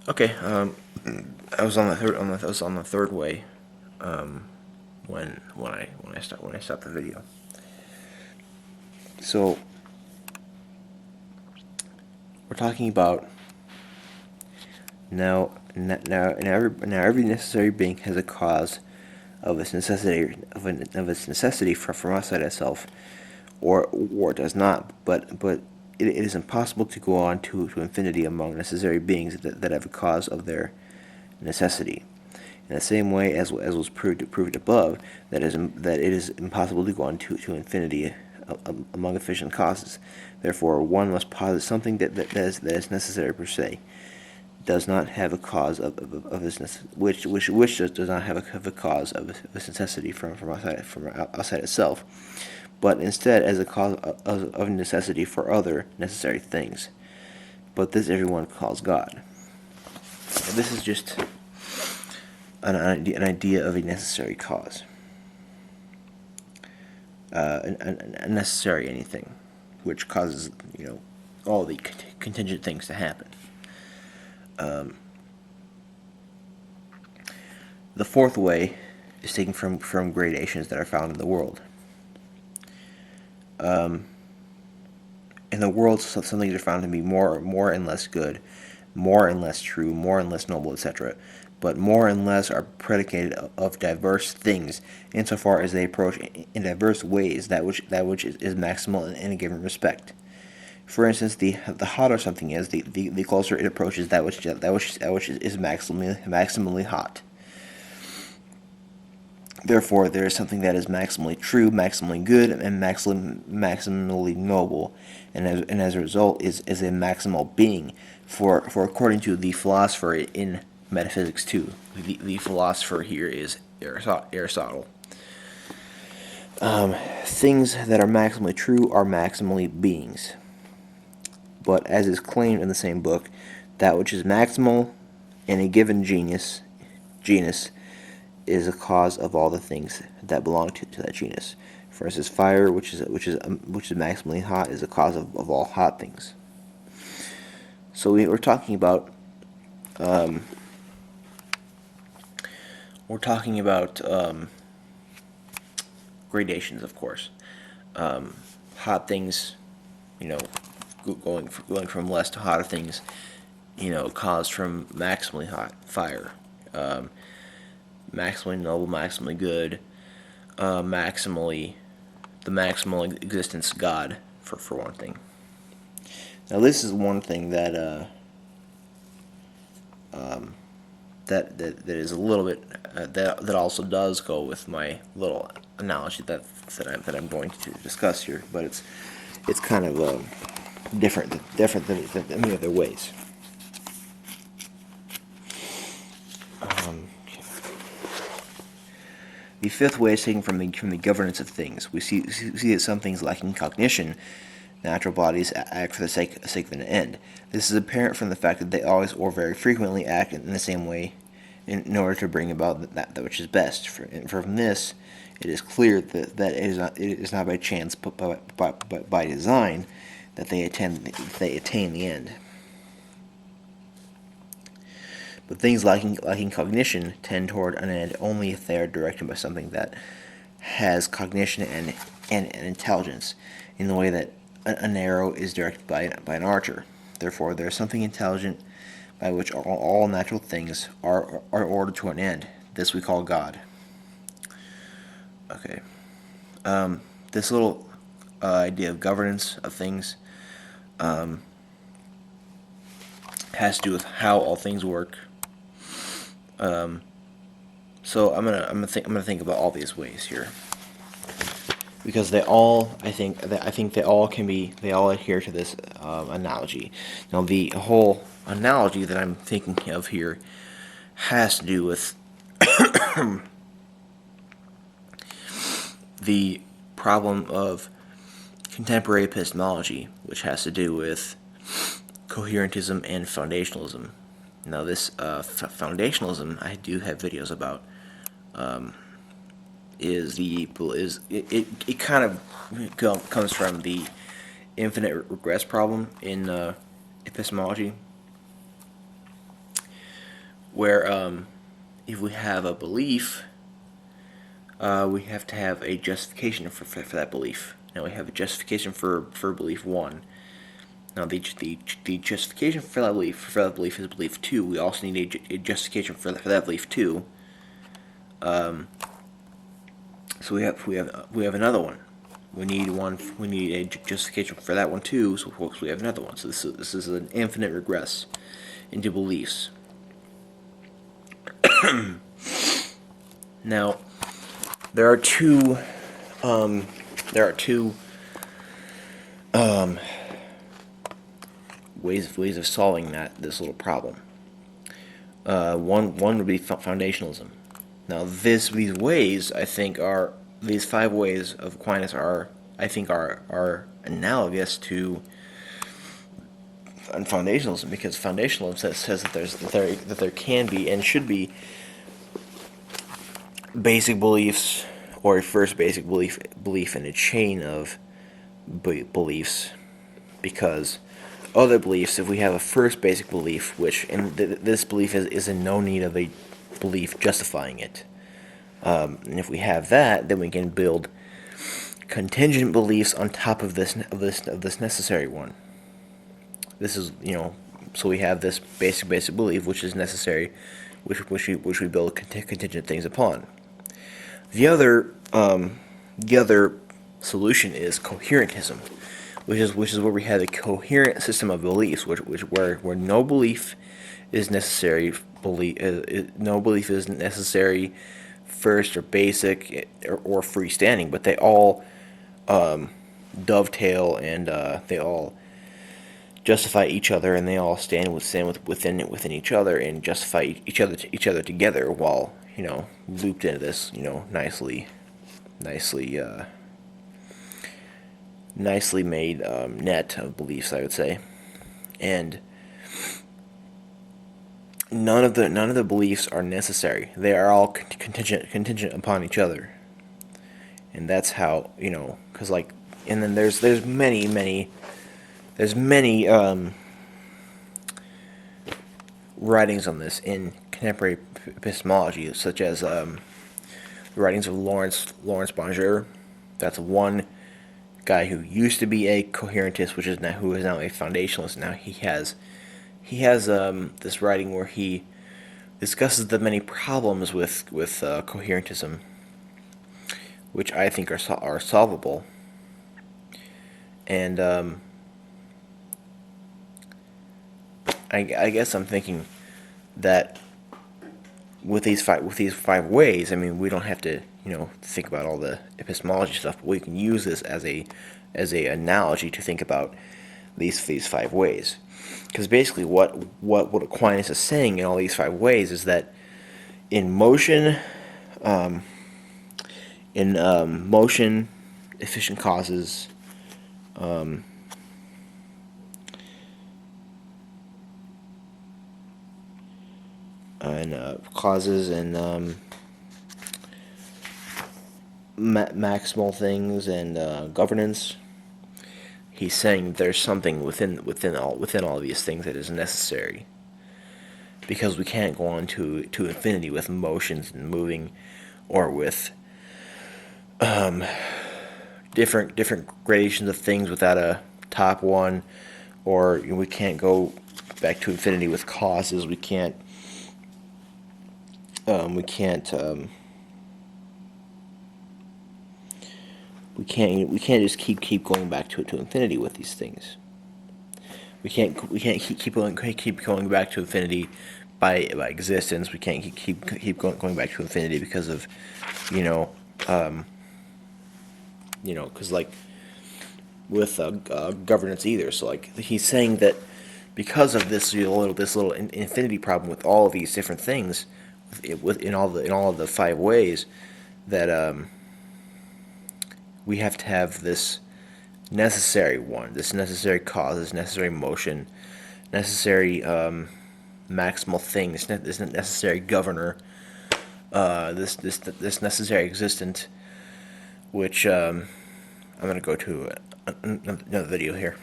Okay, I was on the third I was on the third way when I stopped the video. So we're talking about now every necessary being has a cause of its necessity of its necessity from outside itself, or it does not. But it is impossible to go on to infinity among necessary beings that have a cause of their necessity. In the same way as was proved above, that it is impossible to go on to infinity among efficient causes. Therefore, one must posit something that is necessary per se, does not have a cause of this which does not have a cause of this necessity from outside itself, but instead as a cause of necessity for other necessary things. But this everyone calls God. And this is just an idea of a necessary cause, a necessary anything, which causes all the contingent things to happen. The fourth way is taken from gradations that are found in the world. In the world, some things are found to be more and less good, more and less true, more and less noble, etc. But more and less are predicated of diverse things, insofar as they approach in diverse ways that which is maximal in a given respect. For instance, the hotter something is, the closer it approaches that which is maximally hot. Therefore, there is something that is maximally true, maximally good, and maximally noble, and as a result is a maximal being. For according to the philosopher in Metaphysics 2, the philosopher here is Aristotle. Things that are maximally true are maximally beings. But as is claimed in the same book, that which is maximal in a given genus is a cause of all the things that belong to that genus. For instance, fire, which is maximally hot, is a cause of all hot things. So we're talking about gradations, of course. Hot things, going from less to hotter things, caused from maximally hot fire. Maximally noble, maximally good, the maximal existence God, for one thing. Now this is one thing that that is a little bit that also does go with my little analogy that I'm going to discuss here, but it's kind of different than the other ways. The fifth way is taken from the governance of things. We see that some things lacking cognition, natural bodies act for the sake of an end. This is apparent from the fact that they always or very frequently act in the same way in order to bring about that which is best. From this, it is clear that it is not by chance but by design that they attain the end. But things lacking cognition tend toward an end only if they are directed by something that has cognition and intelligence, in the way that an arrow is directed by an archer. Therefore, there is something intelligent by which all natural things are ordered to an end. This we call God. Okay. This little idea of governance of things has to do with how all things work. So I'm gonna think about all these ways here, because they all I think they all adhere to this analogy. Now the whole analogy that I'm thinking of here has to do with the problem of contemporary epistemology, which has to do with coherentism and foundationalism. Now this foundationalism I do have videos about. It kind of comes from the infinite regress problem in epistemology. where if we have a belief, we have to have a justification for that belief. Now we have a justification for belief 1. Now the justification for that belief is belief 2. We also need a justification for that belief 2. So we have another one. We need a justification for that one too. So we have another one. So this is an infinite regress into beliefs. Now, there are two ways of solving this little problem. One would be foundationalism. Now, these 5 ways of Aquinas are analogous to foundationalism, because foundationalism says that there can be and should be basic beliefs, or a first basic belief in a chain of beliefs, because other beliefs, if we have a first basic belief, which this belief is in no need of a belief justifying it, and if we have that, then we can build contingent beliefs on top of this necessary one. This is, so we have this basic belief, which is necessary, which we build contingent things upon. The other solution is coherentism, which is where we have a coherent system of beliefs, where no belief is necessary. No belief is necessary, first or basic or freestanding, but they all dovetail, and they all justify each other, and they all stand within each other and justify each other together, while looped into this nicely made net of beliefs, I would say. And none of the beliefs are necessary. They are all contingent upon each other. And that's how, because and then there's many writings on this in contemporary epistemology, such as the writings of Lawrence Bonjour. That's one guy who used to be a coherentist, who is now a foundationalist. Now he has this writing where he discusses the many problems with coherentism, which I think are solvable. And I guess I'm thinking that with these five ways, I mean, we don't have to think about all the epistemology stuff, but we can use this as a analogy to think about these 5 ways. Because basically what Aquinas is saying in all these 5 ways is that in motion, efficient causes, and maximal things and governance. He's saying there's something within all these things that is necessary, because we can't go on to infinity with motions and moving, or with different gradations of things without a top one, or we can't go back to infinity with causes. We can't just keep going back to infinity with these things. We can't keep going back to infinity by existence. We can't keep going back to infinity because of because with governance either. So he's saying that because of this little infinity problem with all of these different things, in all of the 5 ways, that we have to have this necessary one, this necessary cause, this necessary motion, necessary maximal thing, this necessary governor, this necessary existent, which I'm going to go to another video here.